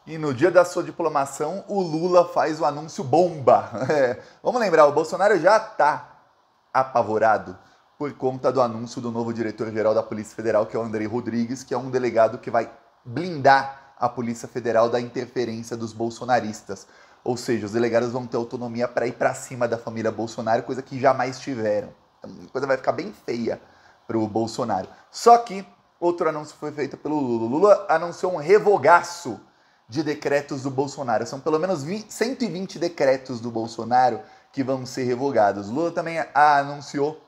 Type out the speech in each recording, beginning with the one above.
E no dia da sua diplomação, o Lula faz o anúncio bomba. Vamos lembrar, o Bolsonaro já está apavorado por conta do anúncio do novo diretor-geral da Polícia Federal, que é o Andrei Rodrigues, que é um delegado que vai blindar a Polícia Federal da interferência dos bolsonaristas. Ou seja, os delegados vão ter autonomia para ir para cima da família Bolsonaro, coisa que jamais tiveram. Então, a coisa vai ficar bem feia para o Bolsonaro. Só que outro anúncio foi feito pelo Lula. O Lula anunciou um revogaço de decretos do Bolsonaro. São pelo menos 120 decretos do Bolsonaro que vão ser revogados. Lula também anunciou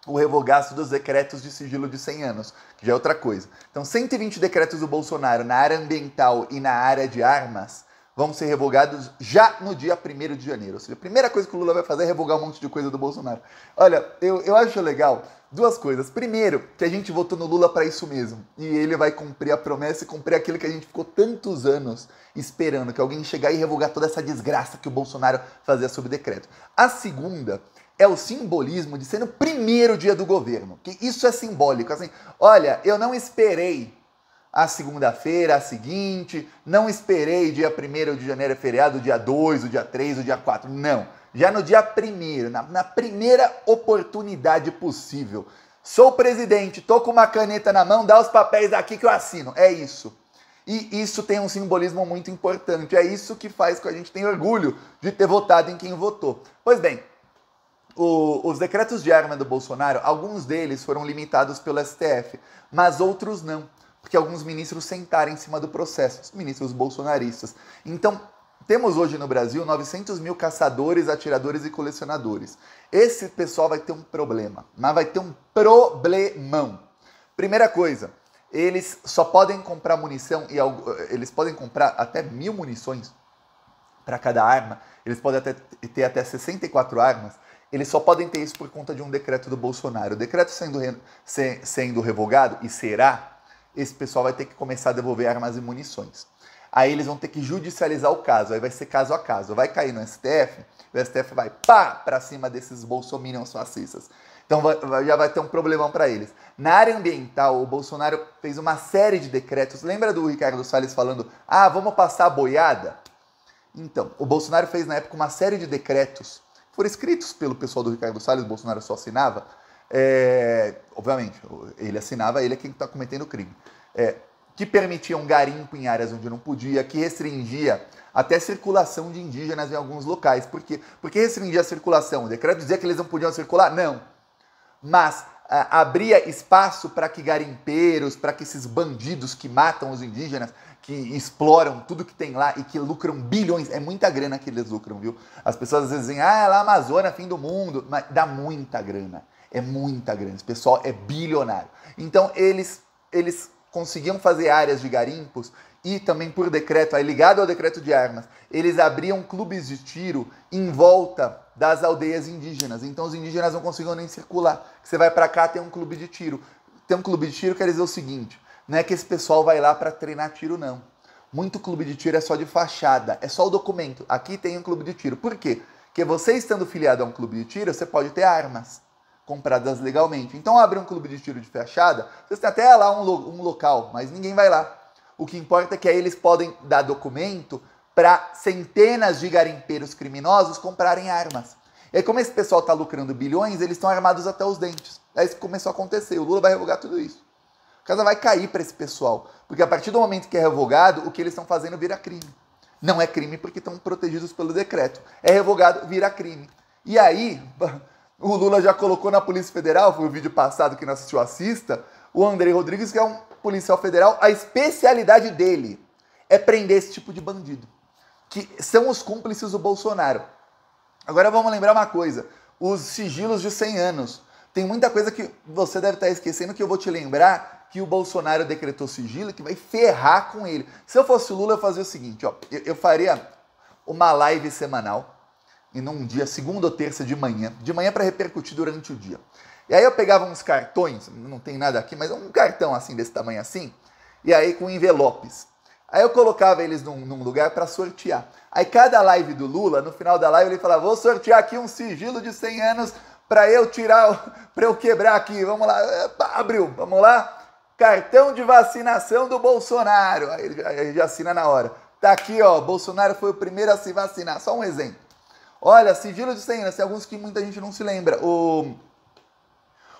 o revogaço dos decretos de sigilo de 100 anos, que já é outra coisa. Então, 120 decretos do Bolsonaro na área ambiental e na área de armas vão ser revogados já no dia 1º de janeiro. Ou seja, a primeira coisa que o Lula vai fazer é revogar um monte de coisa do Bolsonaro. Olha, eu acho legal duas coisas. Primeiro, que a gente votou no Lula para isso mesmo. E ele vai cumprir a promessa e cumprir aquilo que a gente ficou tantos anos esperando, que alguém chegar e revogar toda essa desgraça que o Bolsonaro fazia sob decreto. A segunda é o simbolismo de ser no primeiro dia do governo. Que isso é simbólico. Assim, olha, eu não esperei a segunda-feira, a seguinte, não esperei dia 1º de janeiro, feriado, dia 2, o dia 3, o dia 4, não. Já no dia 1º, na primeira oportunidade possível. Sou presidente, tô com uma caneta na mão, dá os papéis aqui que eu assino. É isso. E isso tem um simbolismo muito importante. É isso que faz com que a gente tenha orgulho de ter votado em quem votou. Pois bem, os decretos de arma do Bolsonaro, alguns deles foram limitados pelo STF, mas outros não, porque alguns ministros sentaram em cima do processo, os ministros bolsonaristas. Então, temos hoje no Brasil 900 mil caçadores, atiradores e colecionadores. Esse pessoal vai ter um problema, mas vai ter um problemão. Primeira coisa, eles só podem comprar munição, e eles podem comprar até 1000 munições para cada arma, eles podem ter até 64 armas, eles só podem ter isso por conta de um decreto do Bolsonaro. O decreto sendo revogado, e será, esse pessoal vai ter que começar a devolver armas e munições. Aí eles vão ter que judicializar o caso, aí vai ser caso a caso. Vai cair no STF, o STF vai pá para cima desses bolsominions fascistas. Então já vai ter um problemão para eles. Na área ambiental, o Bolsonaro fez uma série de decretos. Lembra do Ricardo Salles falando, vamos passar a boiada? Então, o Bolsonaro fez na época uma série de decretos, foram escritos pelo pessoal do Ricardo Salles, o Bolsonaro só assinava. Obviamente, ele assinava, ele é quem está cometendo o crime. Que permitiam garimpo em áreas onde não podia, que restringia até a circulação de indígenas em alguns locais. Por quê? Porque restringia a circulação. O decreto dizia que eles não podiam circular? Não. Mas abria espaço para que garimpeiros, para que esses bandidos que matam os indígenas, que exploram tudo que tem lá e que lucram bilhões, é muita grana que eles lucram, viu? As pessoas às vezes dizem, é lá Amazônia, fim do mundo, mas dá muita grana, é muita grana, esse pessoal é bilionário. Então eles conseguiam fazer áreas de garimpos e também por decreto, aí ligado ao decreto de armas, eles abriam clubes de tiro em volta das aldeias indígenas. Então os indígenas não conseguiam nem circular. Você vai para cá, tem um clube de tiro. Tem um clube de tiro quer dizer o seguinte, não é que esse pessoal vai lá para treinar tiro, não. Muito clube de tiro é só de fachada, é só o documento. Aqui tem um clube de tiro. Por quê? Porque você estando filiado a um clube de tiro, você pode ter armas compradas legalmente. Então abre um clube de tiro de fachada, vocês têm até lá um local, mas ninguém vai lá. O que importa é que aí eles podem dar documento para centenas de garimpeiros criminosos comprarem armas. E aí, como esse pessoal está lucrando bilhões, eles estão armados até os dentes. É isso que começou a acontecer. O Lula vai revogar tudo isso. A casa vai cair para esse pessoal. Porque a partir do momento que é revogado, o que eles estão fazendo vira crime. Não é crime porque estão protegidos pelo decreto. É revogado, vira crime. E aí, o Lula já colocou na Polícia Federal, foi o vídeo passado que não assistiu, assista, o Andrei Rodrigues, que é um policial federal, a especialidade dele é prender esse tipo de bandido, que são os cúmplices do Bolsonaro. Agora vamos lembrar uma coisa, os sigilos de 100 anos. Tem muita coisa que você deve estar esquecendo que eu vou te lembrar que o Bolsonaro decretou sigilo que vai ferrar com ele. Se eu fosse o Lula, eu fazia o seguinte, eu faria uma live semanal, e num dia, segunda ou terça de manhã para repercutir durante o dia. E aí eu pegava uns cartões, não tem nada aqui, mas um cartão assim, desse tamanho assim, e aí com envelopes. Aí eu colocava eles num lugar para sortear. Aí cada live do Lula, no final da live, ele falava, vou sortear aqui um sigilo de 100 anos para eu tirar, para eu quebrar aqui, vamos lá, abriu, vamos lá, cartão de vacinação do Bolsonaro, aí ele já assina na hora. Tá aqui, ó, Bolsonaro foi o primeiro a se vacinar. Só um exemplo. Olha, sigilo de 100 anos, tem alguns que muita gente não se lembra. O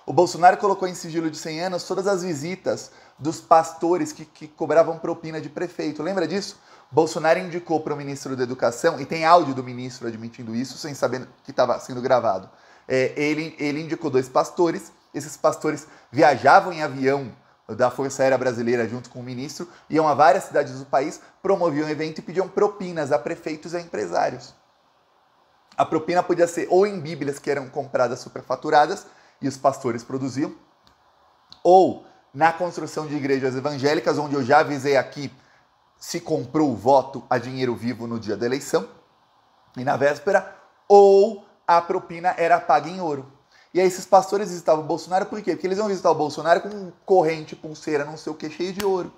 Bolsonaro colocou em sigilo de 100 anos todas as visitas dos pastores que cobravam propina de prefeito. Lembra disso? Bolsonaro indicou para o ministro da Educação, e tem áudio do ministro admitindo isso, sem saber que estava sendo gravado. Ele indicou 2 pastores, esses pastores viajavam em avião da Força Aérea Brasileira junto com o ministro, iam a várias cidades do país, promoviam evento e pediam propinas a prefeitos e a empresários. A propina podia ser ou em bíblias que eram compradas superfaturadas e os pastores produziam, ou na construção de igrejas evangélicas, onde eu já avisei aqui, se comprou o voto a dinheiro vivo no dia da eleição e na véspera, ou a propina era paga em ouro. E aí esses pastores visitavam o Bolsonaro por quê? Porque eles iam visitar o Bolsonaro com corrente, pulseira, não sei o que, cheio de ouro.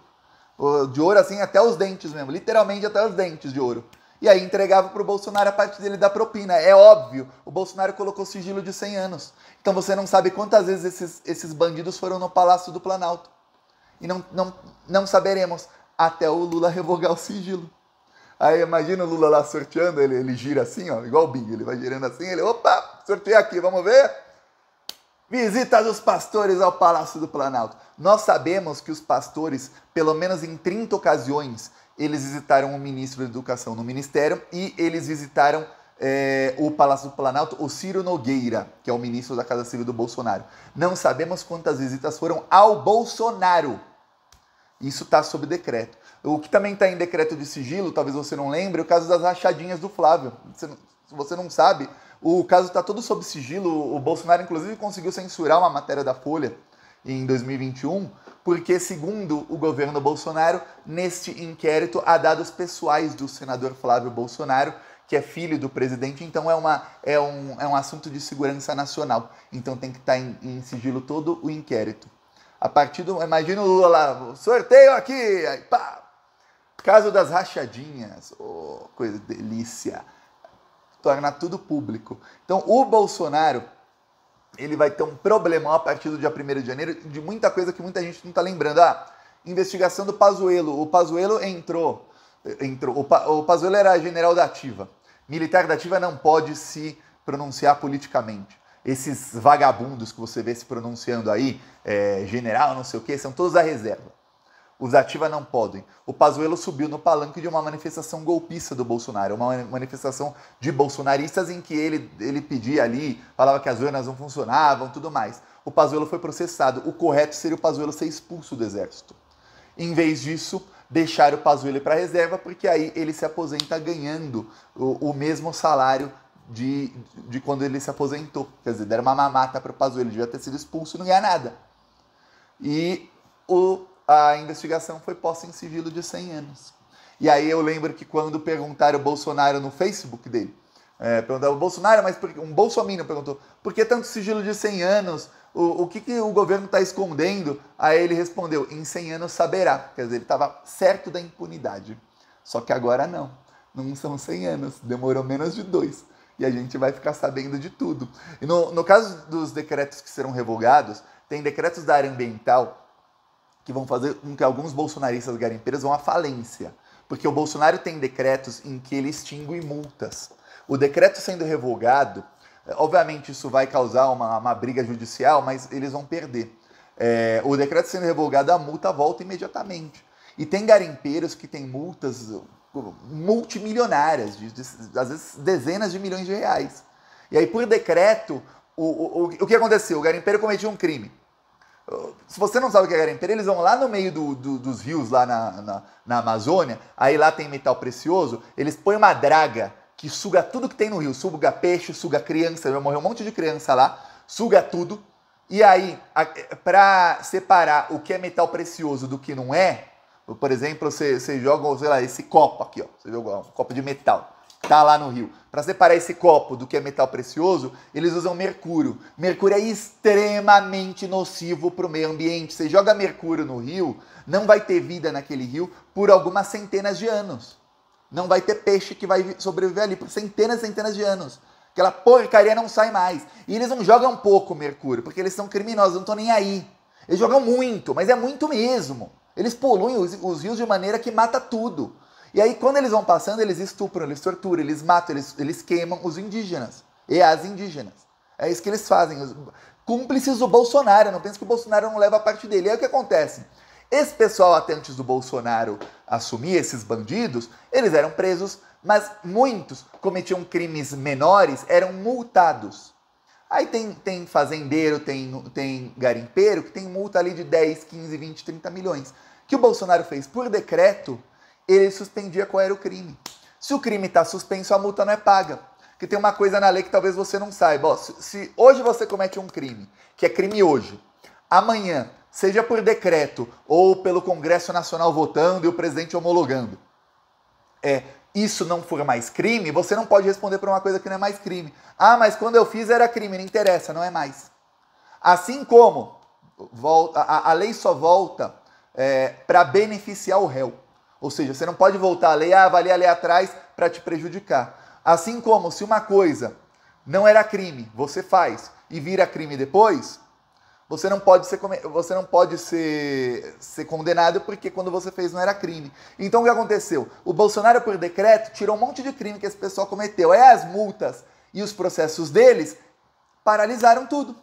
De ouro assim até os dentes mesmo, literalmente até os dentes de ouro. E aí entregava para o Bolsonaro a parte dele da propina. É óbvio, o Bolsonaro colocou sigilo de 100 anos. Então você não sabe quantas vezes esses bandidos foram no Palácio do Planalto. E não saberemos até o Lula revogar o sigilo. Aí imagina o Lula lá sorteando, ele gira assim, ó, igual o Bing, ele vai girando assim, ele, opa, sorteei aqui, vamos ver? Visita dos pastores ao Palácio do Planalto. Nós sabemos que os pastores, pelo menos em 30 ocasiões, eles visitaram o ministro da Educação no ministério e eles visitaram o Palácio do Planalto, o Ciro Nogueira, que é o ministro da Casa Civil do Bolsonaro. Não sabemos quantas visitas foram ao Bolsonaro. Isso está sob decreto. O que também está em decreto de sigilo, talvez você não lembre, é o caso das rachadinhas do Flávio. Se você não sabe, o caso está todo sob sigilo. O Bolsonaro, inclusive, conseguiu censurar uma matéria da Folha em 2021, porque, segundo o governo Bolsonaro, neste inquérito há dados pessoais do senador Flávio Bolsonaro, que é filho do presidente, então é um assunto de segurança nacional. Então tem que estar em sigilo todo o inquérito. A partir do... Imagina o Lula lá, sorteio aqui, aí pá! Caso das rachadinhas, oh, coisa delícia. Torna tudo público. Então o Bolsonaro, ele vai ter um problemão a partir do dia 1º de janeiro de muita coisa que muita gente não está lembrando. Investigação do Pazuello. O Pazuello entrou. O Pazuello era general da ativa. Militar da ativa não pode se pronunciar politicamente. Esses vagabundos que você vê se pronunciando aí, general, não sei o que, são todos da reserva. Os ativa não podem. O Pazuello subiu no palanque de uma manifestação golpista do Bolsonaro, uma manifestação de bolsonaristas em que ele pedia ali, falava que as urnas não funcionavam, tudo mais. O Pazuello foi processado. O correto seria o Pazuello ser expulso do exército. Em vez disso, deixar o Pazuello para a reserva, porque aí ele se aposenta ganhando o mesmo salário de quando ele se aposentou. Quer dizer, deram uma mamata para o Pazuello, ele devia ter sido expulso e não ganhar nada. E a investigação foi posta em sigilo de 100 anos. E aí eu lembro que quando perguntaram o Bolsonaro no Facebook dele, perguntaram o Bolsonaro, mas um bolsominion perguntou, por que tanto sigilo de 100 anos? O que o governo está escondendo? Aí ele respondeu, em 100 anos saberá. Quer dizer, ele estava certo da impunidade. Só que agora não. Não são 100 anos, demorou menos de 2. E a gente vai ficar sabendo de tudo. E no caso dos decretos que serão revogados, tem decretos da área ambiental que vão fazer com que alguns bolsonaristas garimpeiros vão à falência. Porque o Bolsonaro tem decretos em que ele extingue multas. O decreto sendo revogado, obviamente isso vai causar uma briga judicial, mas eles vão perder. O decreto sendo revogado, a multa volta imediatamente. E tem garimpeiros que têm multas multimilionárias, às vezes dezenas de milhões de reais. E aí, por decreto, o que aconteceu? O garimpeiro cometeu um crime. Se você não sabe o que é garimpeiro, eles vão lá no meio dos rios, lá na Amazônia, aí lá tem metal precioso, eles põem uma draga que suga tudo que tem no rio, suga peixe, suga criança, vai morrer um monte de criança lá, suga tudo, e aí, para separar o que é metal precioso do que não é, por exemplo, você joga, sei lá, esse copo aqui, ó, você joga um copo de metal, tá lá no rio. Para separar esse copo do que é metal precioso, eles usam mercúrio. Mercúrio é extremamente nocivo para o meio ambiente. Você joga mercúrio no rio, não vai ter vida naquele rio por algumas centenas de anos. Não vai ter peixe que vai sobreviver ali por centenas e centenas de anos. Aquela porcaria não sai mais. E eles não jogam pouco mercúrio, porque eles são criminosos, não estão nem aí. Eles jogam muito, mas é muito mesmo. Eles poluem os rios de maneira que mata tudo. E aí, quando eles vão passando, eles estupram, eles torturam, eles matam, eles queimam os indígenas e as indígenas. É isso que eles fazem. Os cúmplices do Bolsonaro. Não penso que o Bolsonaro não leva a parte dele. E aí o que acontece? Esse pessoal, até antes do Bolsonaro assumir, esses bandidos, eles eram presos, mas muitos cometiam crimes menores, eram multados. Aí tem fazendeiro, tem garimpeiro, que tem multa ali de 10, 15, 20, 30 milhões. Que o Bolsonaro fez por decreto, ele suspendia qual era o crime. Se o crime está suspenso, a multa não é paga. Porque tem uma coisa na lei que talvez você não saiba. Ó, se hoje você comete um crime, que é crime hoje, amanhã, seja por decreto ou pelo Congresso Nacional votando e o presidente homologando, isso não for mais crime, você não pode responder por uma coisa que não é mais crime. Ah, mas quando eu fiz era crime, não interessa, não é mais. Assim como a lei só volta para beneficiar o réu. Ou seja, você não pode voltar a lei, valia a lei atrás para te prejudicar. Assim como se uma coisa não era crime, você faz e vira crime depois, você não pode ser condenado porque quando você fez não era crime. Então o que aconteceu? O Bolsonaro, por decreto, tirou um monte de crime que esse pessoal cometeu. Aí as multas e os processos deles paralisaram tudo.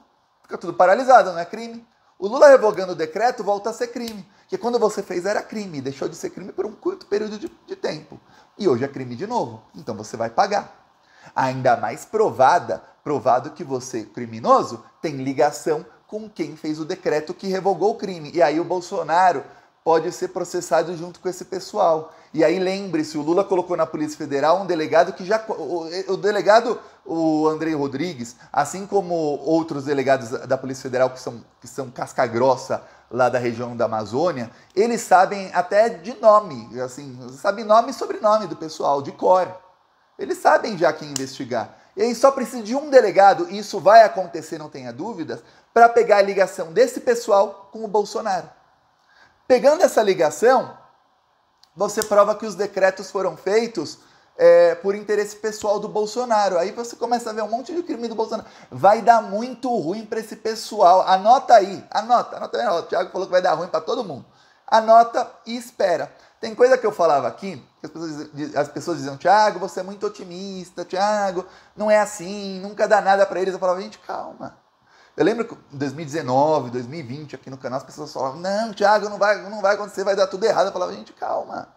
Fica tudo paralisado, não é crime. O Lula revogando o decreto volta a ser crime. Porque quando você fez era crime, deixou de ser crime por um curto período de tempo. E hoje é crime de novo. Então você vai pagar. Ainda mais provado que você, criminoso, tem ligação com quem fez o decreto que revogou o crime. E aí o Bolsonaro pode ser processado junto com esse pessoal. E aí lembre-se, o Lula colocou na Polícia Federal um delegado que já... O delegado, o Andrei Rodrigues, assim como outros delegados da Polícia Federal que são casca grossa lá da região da Amazônia, eles sabem até de nome, assim, sabem nome e sobrenome do pessoal, de cor. Eles sabem já quem investigar. E aí só precisa de um delegado, e isso vai acontecer, não tenha dúvidas, para pegar a ligação desse pessoal com o Bolsonaro. Pegando essa ligação, você prova que os decretos foram feitos por interesse pessoal do Bolsonaro. Aí você começa a ver um monte de crime do Bolsonaro. Vai dar muito ruim para esse pessoal. Anota aí, anota. O Thiago falou que vai dar ruim para todo mundo. Anota e espera. Tem coisa que eu falava aqui, que as pessoas diziam, Thiago, você é muito otimista, Thiago, não é assim, nunca dá nada para eles. Eu falava, gente, calma. Eu lembro que em 2019, 2020, aqui no canal, as pessoas falavam, não, Thiago, não vai acontecer, vai dar tudo errado. Eu falava, gente, calma,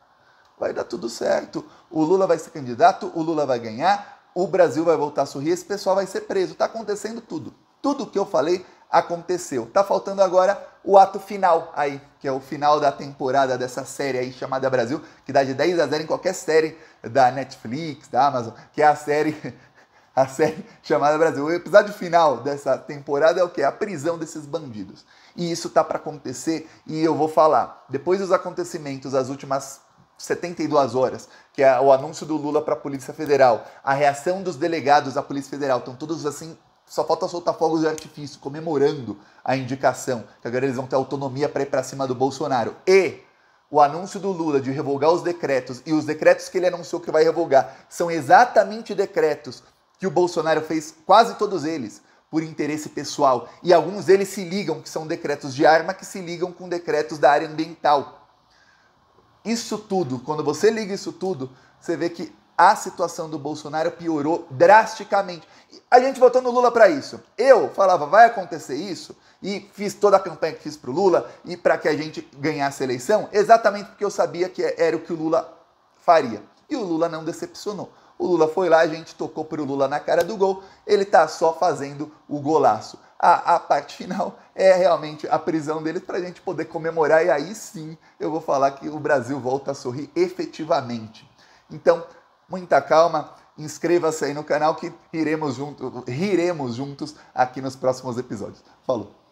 vai dar tudo certo. O Lula vai ser candidato, o Lula vai ganhar, o Brasil vai voltar a sorrir, esse pessoal vai ser preso. Tá acontecendo tudo. Tudo que eu falei aconteceu. Tá faltando agora o ato final aí, que é o final da temporada dessa série aí chamada Brasil, que dá de 10-0 em qualquer série da Netflix, da Amazon, que é a série chamada Brasil. O episódio final dessa temporada é o quê? A prisão desses bandidos. E isso tá para acontecer e eu vou falar. Depois dos acontecimentos, as últimas 72 horas, que é o anúncio do Lula para a Polícia Federal, a reação dos delegados da Polícia Federal, estão todos assim, só falta soltar fogos de artifício, comemorando a indicação, que agora eles vão ter autonomia para ir para cima do Bolsonaro. E o anúncio do Lula de revogar os decretos, e os decretos que ele anunciou que vai revogar, são exatamente decretos que o Bolsonaro fez, quase todos eles, por interesse pessoal. E alguns deles se ligam, que são decretos de arma, que se ligam com decretos da área ambiental. Isso tudo, quando você liga isso tudo, você vê que a situação do Bolsonaro piorou drasticamente. A gente votou no Lula para isso. Eu falava, vai acontecer isso, e fiz toda a campanha que fiz para o Lula, e para que a gente ganhasse a eleição, exatamente porque eu sabia que era o que o Lula faria. E o Lula não decepcionou. O Lula foi lá, a gente tocou pro Lula na cara do gol, ele tá só fazendo o golaço. A parte final é realmente a prisão dele para a gente poder comemorar, e aí sim eu vou falar que o Brasil volta a sorrir efetivamente. Então, muita calma, inscreva-se aí no canal que riremos juntos aqui nos próximos episódios. Falou!